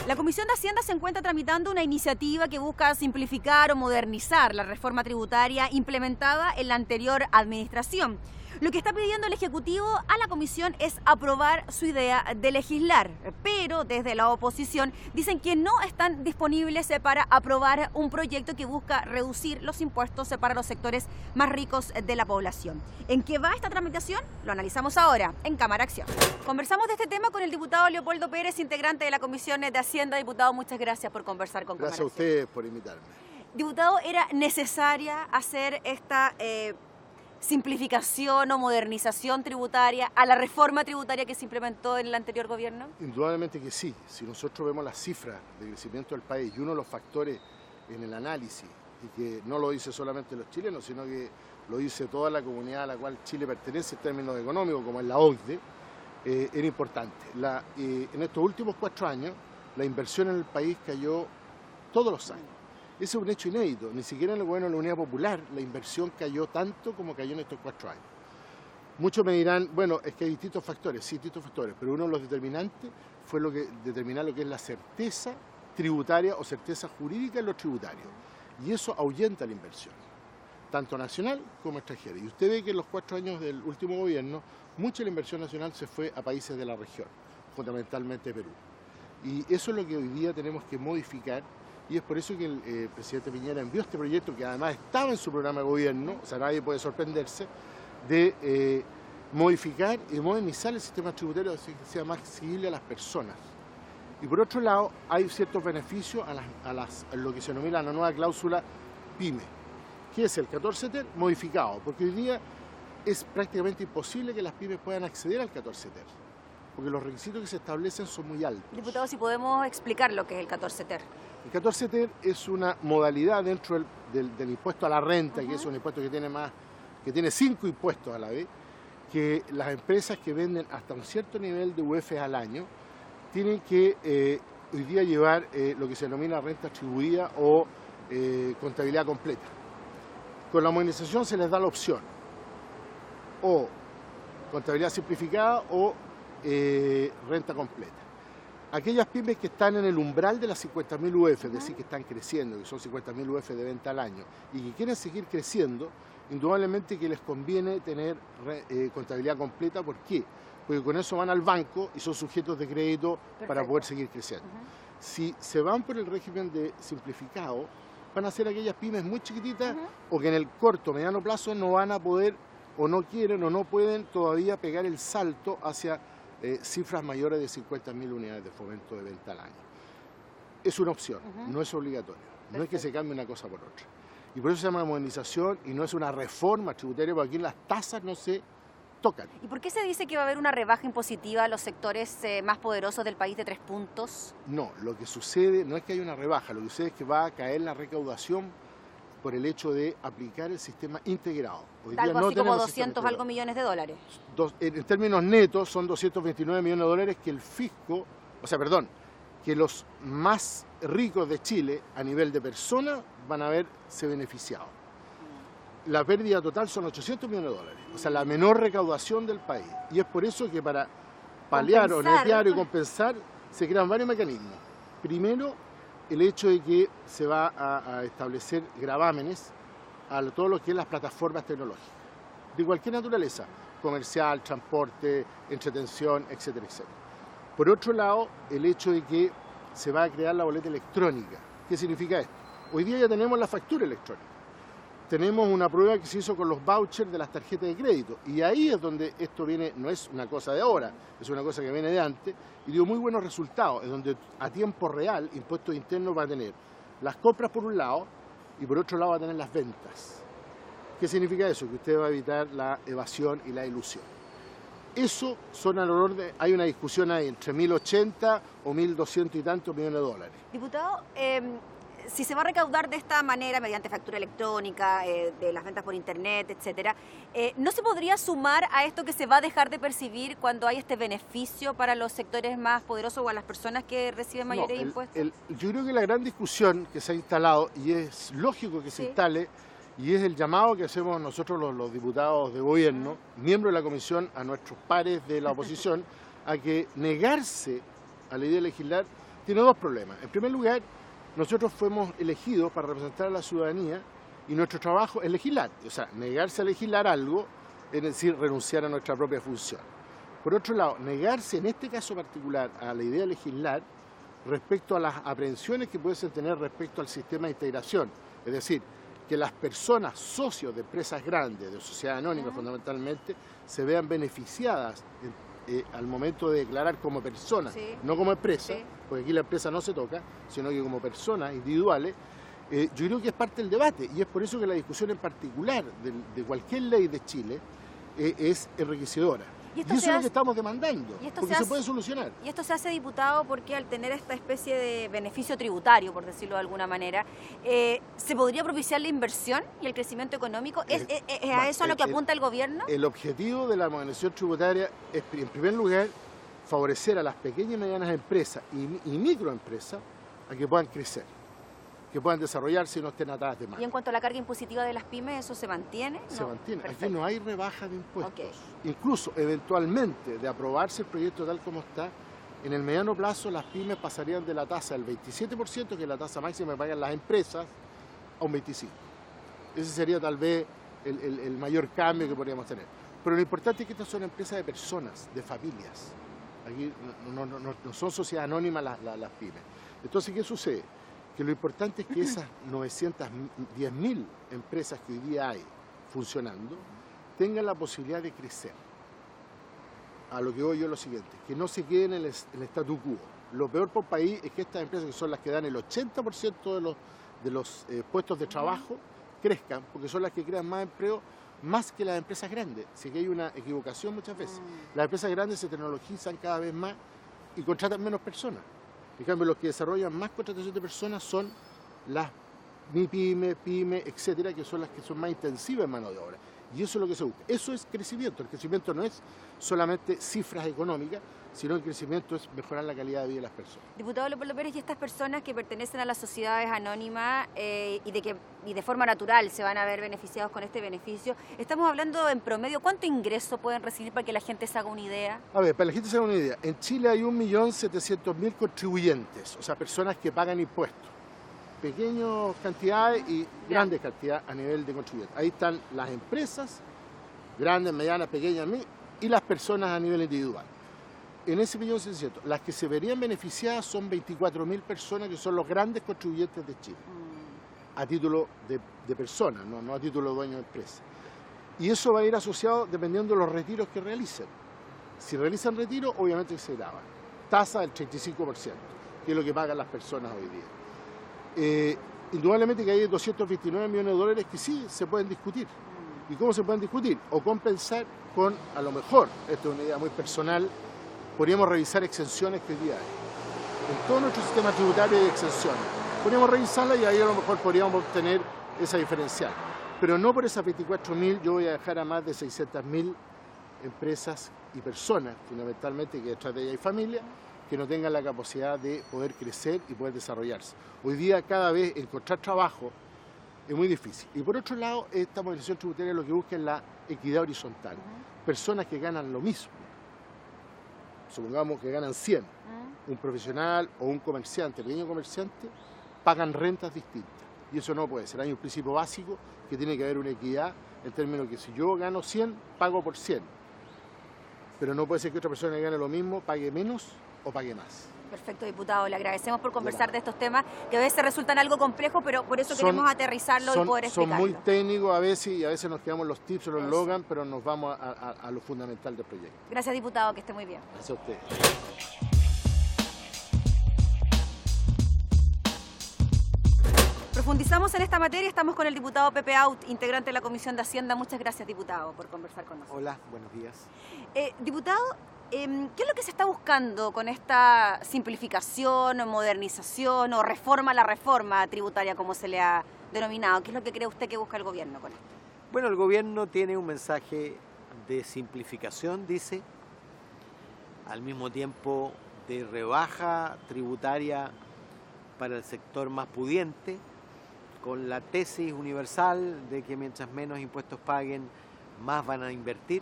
La Comisión de Hacienda se encuentra tramitando una iniciativa que busca simplificar o modernizar la reforma tributaria implementada en la anterior administración. Lo que está pidiendo el Ejecutivo a la Comisión es aprobar su idea de legislar, pero desde la oposición dicen que no están disponibles para aprobar un proyecto que busca reducir los impuestos para los sectores más ricos de la población. ¿En qué va esta tramitación? Lo analizamos ahora en Cámara Acción. Conversamos de este tema con el diputado Leopoldo Pérez, integrante de la Comisión de Hacienda. Diputado, muchas gracias por conversar con Cámara Acción. Gracias a ustedes por invitarme. Diputado, ¿era necesaria hacer esta simplificación o modernización tributaria a la reforma tributaria que se implementó en el anterior gobierno? Indudablemente que sí. Si nosotros vemos las cifras de crecimiento del país y uno de los factores en el análisis, y que no lo dice solamente los chilenos, sino que lo dice toda la comunidad a la cual Chile pertenece en términos económicos, como es la OCDE, era importante. En estos últimos 4 años, la inversión en el país cayó todos los años. Ese es un hecho inédito. Ni siquiera en el gobierno de la Unidad Popular la inversión cayó tanto como cayó en estos 4 años. Muchos me dirán, bueno, es que hay distintos factores, sí, distintos factores, pero uno de los determinantes fue lo que determinó lo que es la certeza tributaria o certeza jurídica en los tributarios. Y eso ahuyenta la inversión, tanto nacional como extranjera. Y usted ve que en los 4 años del último gobierno, mucha de la inversión nacional se fue a países de la región, fundamentalmente Perú. Y eso es lo que hoy día tenemos que modificar. Y es por eso que el presidente Piñera envió este proyecto, que además estaba en su programa de gobierno, o sea, nadie puede sorprenderse, de modificar y modernizar el sistema tributario para que sea más accesible a las personas. Y por otro lado, hay ciertos beneficios a lo que se denomina la nueva cláusula PYME, que es el 14 ter modificado, porque hoy día es prácticamente imposible que las pymes puedan acceder al 14 ter, porque los requisitos que se establecen son muy altos. Diputado, si podemos explicar lo que es el 14 ter. El 14 ter es una modalidad dentro del impuesto a la renta, que es un impuesto que tiene 5 impuestos a la vez, que las empresas que venden hasta un cierto nivel de UF al año tienen que hoy día llevar lo que se denomina renta atribuida o contabilidad completa. Con la modernización se les da la opción o contabilidad simplificada o renta completa. Aquellas pymes que están en el umbral de las 50.000 UF, es decir, que están creciendo, que son 50.000 UF de venta al año, y que quieren seguir creciendo, indudablemente que les conviene tener contabilidad completa. ¿Por qué? Porque con eso van al banco y son sujetos de crédito. Perfecto. Para poder seguir creciendo. Si se van por el régimen de simplificado, van a ser aquellas pymes muy chiquititas o que en el corto o mediano plazo no van a poder, o no quieren o no pueden todavía pegar el salto hacia cifras mayores de 50.000 unidades de fomento de venta al año. Es una opción, no es obligatorio. Perfecto. No es que se cambie una cosa por otra. Y por eso se llama modernización y no es una reforma tributaria, porque aquí las tasas no se tocan. ¿Y por qué se dice que va a haber una rebaja impositiva a los sectores más poderosos del país de 3 puntos? No, lo que sucede no es que haya una rebaja, lo que sucede es que va a caer la recaudación por el hecho de aplicar el sistema integrado. Hoy día algo así como 200 algo millones de dólares. En términos netos son 229 millones de dólares que el fisco, que los más ricos de Chile a nivel de persona van a verse beneficiados. La pérdida total son 800 millones de dólares, o sea, la menor recaudación del país. Y es por eso que para paliar o netear y compensar se crean varios mecanismos. Primero, el hecho de que se va a establecer gravámenes a todo lo que es las plataformas tecnológicas, de cualquier naturaleza, comercial, transporte, entretención, etcétera, etcétera. Por otro lado, el hecho de que se va a crear la boleta electrónica. ¿Qué significa esto? Hoy día ya tenemos la factura electrónica. Tenemos una prueba que se hizo con los vouchers de las tarjetas de crédito. Y ahí es donde esto viene, no es una cosa de ahora, es una cosa que viene de antes y dio muy buenos resultados. Es donde a tiempo real Impuestos Internos va a tener las compras por un lado y por otro lado va a tener las ventas. ¿Qué significa eso? Que usted va a evitar la evasión y la ilusión. Eso son alrededor de, hay una discusión ahí entre 1.080 o 1.200 y tantos millones de dólares. Diputado, si se va a recaudar de esta manera, mediante factura electrónica, de las ventas por internet, etcétera, ¿no se podría sumar a esto que se va a dejar de percibir cuando hay este beneficio para los sectores más poderosos o a las personas que reciben mayores impuestos? Yo creo que la gran discusión que se ha instalado, y es lógico que se instale, y es el llamado que hacemos nosotros los diputados de gobierno, miembros de la comisión, a nuestros pares de la oposición, a que negarse a la idea de legislar tiene dos problemas. En primer lugar, nosotros fuimos elegidos para representar a la ciudadanía y nuestro trabajo es legislar. O sea, negarse a legislar algo es decir, renunciar a nuestra propia función. Por otro lado, negarse en este caso particular a la idea de legislar respecto a las aprehensiones que pueden tener respecto al sistema de integración. Es decir, que las personas socios de empresas grandes, de sociedad anónima fundamentalmente, se vean beneficiadas al momento de declarar como personas, no como empresa, porque aquí la empresa no se toca, sino que como personas individuales. Yo creo que es parte del debate y es por eso que la discusión en particular de cualquier ley de Chile es enriquecedora. Y eso es lo que estamos demandando, porque se puede solucionar. Y esto se hace, diputado, porque al tener esta especie de beneficio tributario, por decirlo de alguna manera, ¿se podría propiciar la inversión y el crecimiento económico? ¿Es a eso a lo que apunta el gobierno? El objetivo de la modernización tributaria es, en primer lugar, favorecer a las pequeñas y medianas empresas y microempresas a que puedan crecer, que puedan desarrollarse y no estén atadas de mano. Y en cuanto a la carga impositiva de las pymes, ¿eso se mantiene? Se mantiene. Perfecto. Aquí no hay rebaja de impuestos. Okay. Incluso, eventualmente, de aprobarse el proyecto tal como está, en el mediano plazo las pymes pasarían de la tasa del 27%, que es la tasa máxima que pagan las empresas, a un 25%. Ese sería tal vez el mayor cambio que podríamos tener. Pero lo importante es que estas son empresas de personas, de familias. Aquí no son sociedades anónimas las pymes. Entonces, ¿qué sucede? Que lo importante es que esas 910.000 empresas que hoy día hay funcionando tengan la posibilidad de crecer. A lo que voy yo es lo siguiente, que no se queden en el statu quo. Lo peor por país es que estas empresas, que son las que dan el 80% de los puestos de trabajo, crezcan, porque son las que crean más empleo, más que las empresas grandes. Así que hay una equivocación muchas veces. Las empresas grandes se tecnologizan cada vez más y contratan menos personas. En cambio, los que desarrollan más contratación de personas son las MIPYME, PYME, etcétera, que son las que son más intensivas en mano de obra. Y eso es lo que se busca. Eso es crecimiento. El crecimiento no es solamente cifras económicas, sino el crecimiento es mejorar la calidad de vida de las personas. Diputado Leopoldo Pérez, y estas personas que pertenecen a las sociedades anónimas y de forma natural se van a ver beneficiados con este beneficio, estamos hablando en promedio, ¿cuánto ingreso pueden recibir para que la gente se haga una idea? A ver, para que la gente se haga una idea, en Chile hay 1.700.000 contribuyentes, o sea, personas que pagan impuestos. Pequeñas cantidades y grandes cantidades a nivel de contribuyentes. Ahí están las empresas, grandes, medianas, pequeñas, y las personas a nivel individual. En ese 1.700.000, las que se verían beneficiadas son 24.000 personas que son los grandes contribuyentes de Chile, a título de personas, no a título de dueños de empresas. Y eso va a ir asociado dependiendo de los retiros que realicen. Si realizan retiro, obviamente se graban. Tasa del 35%, que es lo que pagan las personas hoy día. Indudablemente que hay 229 millones de dólares que sí se pueden discutir. ¿Y cómo se pueden discutir? O compensar con, a lo mejor, esta es una idea muy personal, podríamos revisar exenciones que hoy día hay. En todo nuestro sistema tributario hay exenciones. Podríamos revisarlas y ahí a lo mejor podríamos obtener esa diferencial. Pero no por esas 24.000, yo voy a dejar a más de 600.000 empresas y personas, fundamentalmente, que detrás de ellas hay familias, que no tengan la capacidad de poder crecer y poder desarrollarse. Hoy día cada vez encontrar trabajo es muy difícil. Y por otro lado, esta modernización tributaria lo que busca es la equidad horizontal. Personas que ganan lo mismo, supongamos que ganan 100, un profesional o un comerciante, pequeño comerciante, pagan rentas distintas. Y eso no puede ser. Hay un principio básico que tiene que haber una equidad en términos que si yo gano 100, pago por 100. Pero no puede ser que otra persona que gane lo mismo pague menos o pague más. Perfecto, diputado. Le agradecemos por conversar de estos temas que a veces resultan algo complejos, pero por eso queremos aterrizarlo y poder explicarlo. Son muy técnicos a veces y a veces nos quedamos los tips o los slogans, pero nos vamos a lo fundamental del proyecto. Gracias, diputado, que esté muy bien. Gracias a usted. Profundizamos en esta materia, estamos con el diputado Pepe Out, integrante de la Comisión de Hacienda. Muchas gracias, diputado, por conversar con nosotros. Hola, buenos días. Diputado, ¿qué es lo que se está buscando con esta simplificación, modernización o reforma a la reforma tributaria, como se le ha denominado? ¿Qué es lo que cree usted que busca el gobierno con esto? Bueno, el gobierno tiene un mensaje de simplificación, dice, al mismo tiempo de rebaja tributaria para el sector más pudiente, con la tesis universal de que mientras menos impuestos paguen, más van a invertir.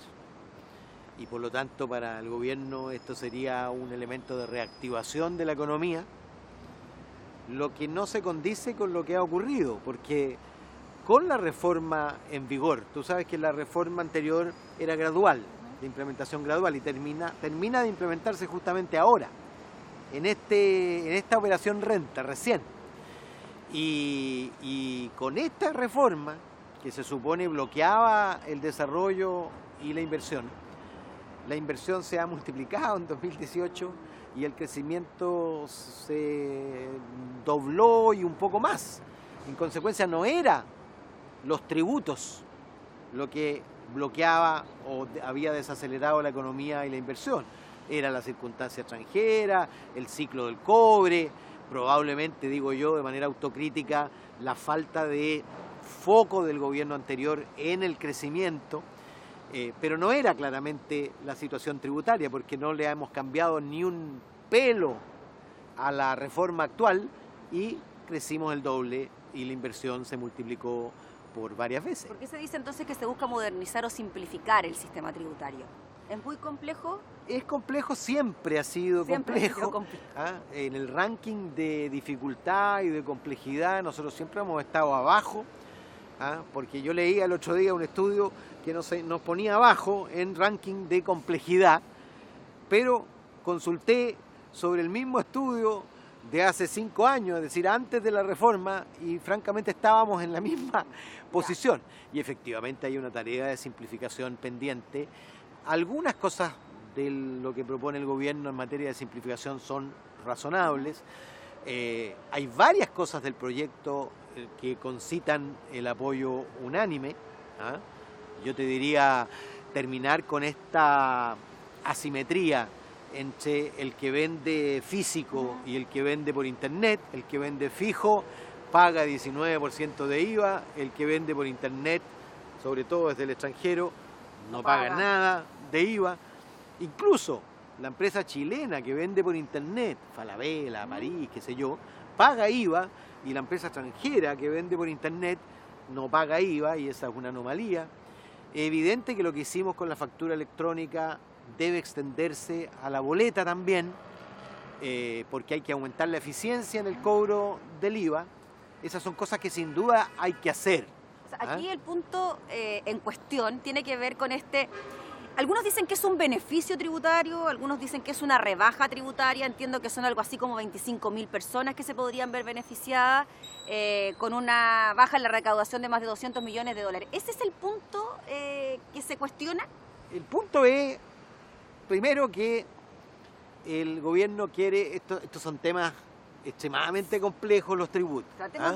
Y por lo tanto para el gobierno esto sería un elemento de reactivación de la economía lo que no se condice con lo que ha ocurrido, porque con la reforma en vigor, tú sabes que la reforma anterior era gradual, de implementación gradual, y termina de implementarse justamente ahora, en esta operación renta recién. Y con esta reforma, que se supone bloqueaba el desarrollo y la inversión se ha multiplicado en 2018 y el crecimiento se dobló y un poco más. En consecuencia, no era los tributos lo que bloqueaba o había desacelerado la economía y la inversión. Era la circunstancia extranjera, el ciclo del cobre, probablemente, digo yo, de manera autocrítica, la falta de foco del gobierno anterior en el crecimiento, pero no era claramente la situación tributaria, porque no le hemos cambiado ni un pelo a la reforma actual y crecimos el doble y la inversión se multiplicó por varias veces. ¿Por qué se dice entonces que se busca modernizar o simplificar el sistema tributario? ¿Es muy complejo? Es complejo, siempre ha sido complejo. En el ranking de dificultad y de complejidad nosotros siempre hemos estado abajo, porque yo leía el otro día un estudio que nos ponía abajo en ranking de complejidad, pero consulté sobre el mismo estudio de hace 5 años, es decir, antes de la reforma, y francamente estábamos en la misma posición. Y efectivamente hay una tarea de simplificación pendiente. Algunas cosas de lo que propone el gobierno en materia de simplificación son razonables. Hay varias cosas del proyecto que concitan el apoyo unánime. Yo te diría terminar con esta asimetría entre el que vende físico y el que vende por internet. El que vende fijo paga 19% de IVA, el que vende por internet, sobre todo desde el extranjero, no paga nada de IVA. Incluso la empresa chilena que vende por internet, Falabella, París, qué sé yo, paga IVA, y la empresa extranjera que vende por internet no paga IVA, y esa es una anomalía. Es evidente que lo que hicimos con la factura electrónica debe extenderse a la boleta también, porque hay que aumentar la eficiencia en el cobro del IVA. Esas son cosas que sin duda hay que hacer. O sea, aquí el punto en cuestión tiene que ver con algunos dicen que es un beneficio tributario, algunos dicen que es una rebaja tributaria. Entiendo que son algo así como 25.000 personas que se podrían ver beneficiadas con una baja en la recaudación de más de 200 millones de dólares. ¿Ese es el punto que se cuestiona? El punto es, primero, que el gobierno quiere, estos son temas extremadamente complejos, los tributos. Tratemos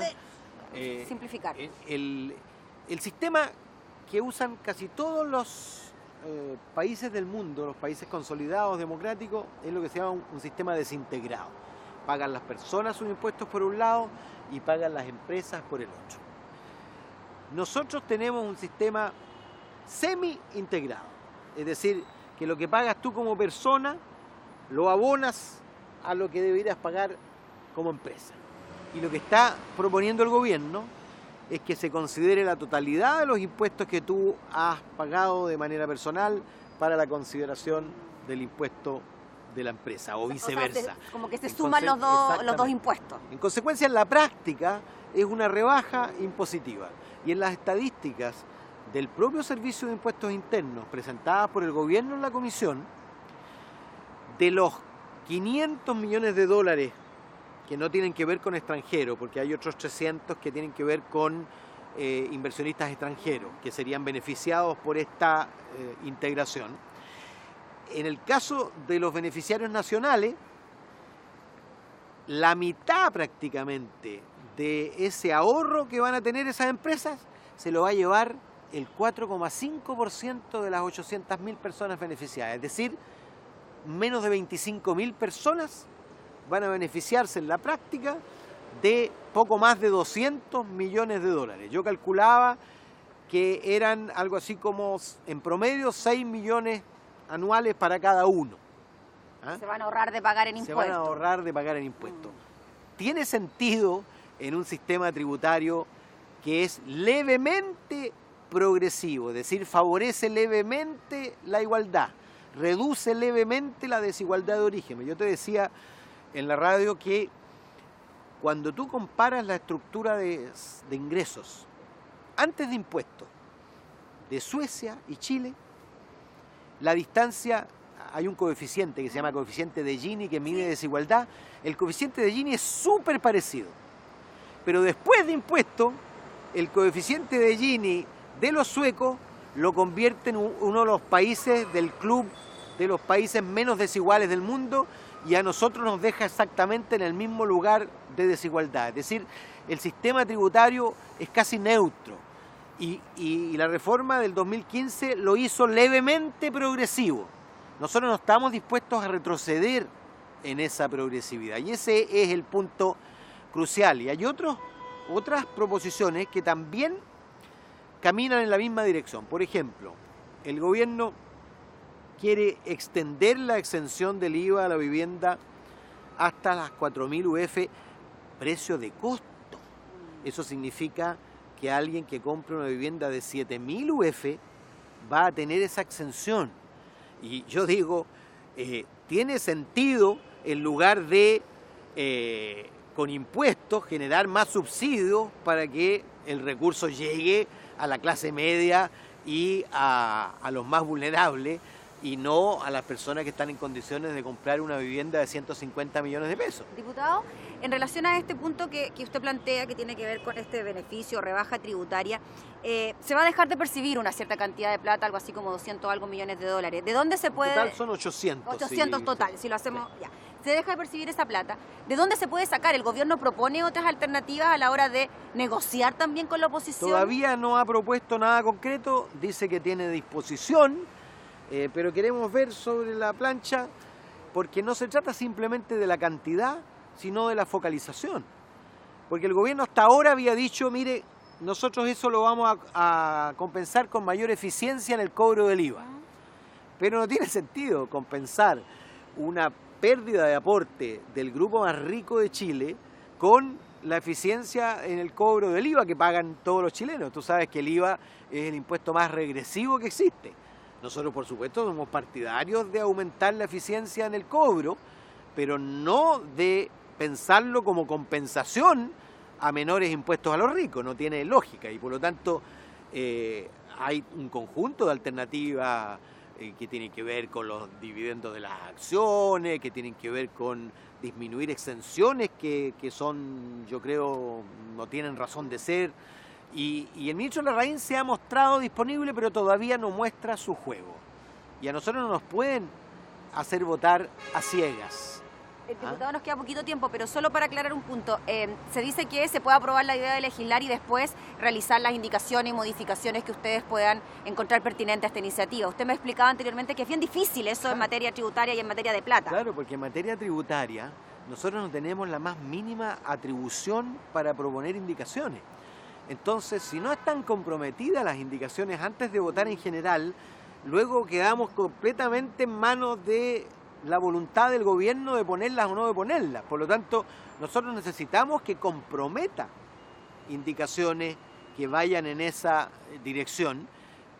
de simplificar. El sistema que usan casi todos los países del mundo, los países consolidados, democráticos, es lo que se llama un sistema desintegrado. Pagan las personas sus impuestos por un lado y pagan las empresas por el otro. Nosotros tenemos un sistema semi-integrado, es decir, que lo que pagas tú como persona lo abonas a lo que deberías pagar como empresa. Y lo que está proponiendo el gobierno es que se considere la totalidad de los impuestos que tú has pagado de manera personal para la consideración del impuesto de la empresa, o viceversa. O sea, como que se suman los dos impuestos. En consecuencia, en la práctica es una rebaja impositiva. Y en las estadísticas del propio Servicio de Impuestos Internos presentadas por el gobierno en la comisión, de los 500 millones de dólares que no tienen que ver con extranjeros, porque hay otros 300 que tienen que ver con inversionistas extranjeros, que serían beneficiados por esta integración. En el caso de los beneficiarios nacionales, la mitad prácticamente de ese ahorro que van a tener esas empresas se lo va a llevar el 4,5% de las 800.000 personas beneficiadas, es decir, menos de 25.000 personas van a beneficiarse en la práctica de poco más de 200 millones de dólares. Yo calculaba que eran algo así como, en promedio, 6 millones anuales para cada uno. Se van a ahorrar de pagar en impuestos. Se van a ahorrar de pagar en impuestos. Tiene sentido en un sistema tributario que es levemente progresivo, es decir, favorece levemente la igualdad, reduce levemente la desigualdad de origen. Yo te decía en la radio que cuando tú comparas la estructura de ingresos antes de impuestos de Suecia y Chile, la distancia, hay un coeficiente que se llama coeficiente de Gini que mide desigualdad, el coeficiente de Gini es súper parecido, pero después de impuestos, el coeficiente de Gini de los suecos lo convierte en uno de los países del club de los países menos desiguales del mundo y a nosotros nos deja exactamente en el mismo lugar de desigualdad. Es decir, el sistema tributario es casi neutro y la reforma del 2015 lo hizo levemente progresivo. Nosotros no estamos dispuestos a retroceder en esa progresividad y ese es el punto crucial. Y hay otras proposiciones que también caminan en la misma dirección. Por ejemplo, el gobierno quiere extender la exención del IVA a la vivienda hasta las 4.000 UF, precio de costo. Eso significa que alguien que compre una vivienda de 7.000 UF va a tener esa exención. Y yo digo, tiene sentido en lugar de con impuestos generar más subsidios para que el recurso llegue a la clase media y a los más vulnerables y no a las personas que están en condiciones de comprar una vivienda de 150 millones de pesos. Diputado, en relación a este punto que usted plantea, que tiene que ver con este beneficio, rebaja tributaria, se va a dejar de percibir una cierta cantidad de plata, algo así como 200 algo millones de dólares. ¿De dónde se puede...? Total son 800. 800 sí, total, si lo hacemos ya. Se deja de percibir esa plata. ¿De dónde se puede sacar? ¿El gobierno propone otras alternativas a la hora de negociar también con la oposición? Todavía no ha propuesto nada concreto, dice que tiene disposición, pero queremos ver sobre la plancha, porque no se trata simplemente de la cantidad, sino de la focalización. Porque el gobierno hasta ahora había dicho, mire, nosotros eso lo vamos a compensar con mayor eficiencia en el cobro del IVA. Pero no tiene sentido compensar una pérdida de aporte del grupo más rico de Chile con la eficiencia en el cobro del IVA que pagan todos los chilenos. Tú sabes que el IVA es el impuesto más regresivo que existe. Nosotros, por supuesto, somos partidarios de aumentar la eficiencia en el cobro, pero no de pensarlo como compensación a menores impuestos a los ricos. No tiene lógica y, por lo tanto, hay un conjunto de alternativas que tienen que ver con los dividendos de las acciones, que tienen que ver con disminuir exenciones que son, yo creo, no tienen razón de ser. Y el ministro Larraín se ha mostrado disponible, pero todavía no muestra su juego. Y a nosotros no nos pueden hacer votar a ciegas. Diputado, nos queda poquito tiempo, pero solo para aclarar un punto. Se dice que se puede aprobar la idea de legislar y después realizar las indicaciones y modificaciones que ustedes puedan encontrar pertinentes a esta iniciativa. Usted me explicaba anteriormente que es bien difícil eso en materia tributaria y en materia de plata. Claro, porque en materia tributaria nosotros no tenemos la más mínima atribución para proponer indicaciones. Entonces, si no están comprometidas las indicaciones antes de votar en general, luego quedamos completamente en manos de la voluntad del gobierno de ponerlas o no de ponerlas. Por lo tanto, nosotros necesitamos que comprometa indicaciones que vayan en esa dirección,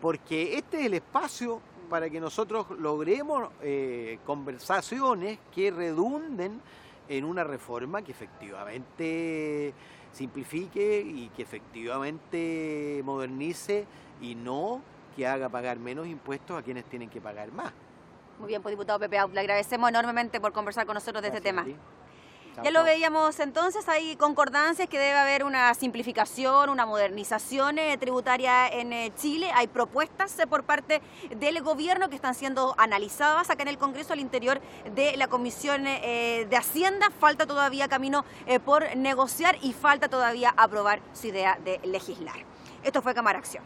porque este es el espacio para que nosotros logremos conversaciones que redunden en una reforma que efectivamente simplifique y que efectivamente modernice y no que haga pagar menos impuestos a quienes tienen que pagar más. Muy bien, pues diputado Pepe Out, le agradecemos enormemente por conversar con nosotros de este tema. Chao, Ya lo veíamos entonces, hay concordancias que debe haber una simplificación, una modernización tributaria en Chile. Hay propuestas por parte del gobierno que están siendo analizadas acá en el Congreso al interior de la Comisión de Hacienda. Falta todavía camino por negociar y falta todavía aprobar su idea de legislar. Esto fue Cámara Acción.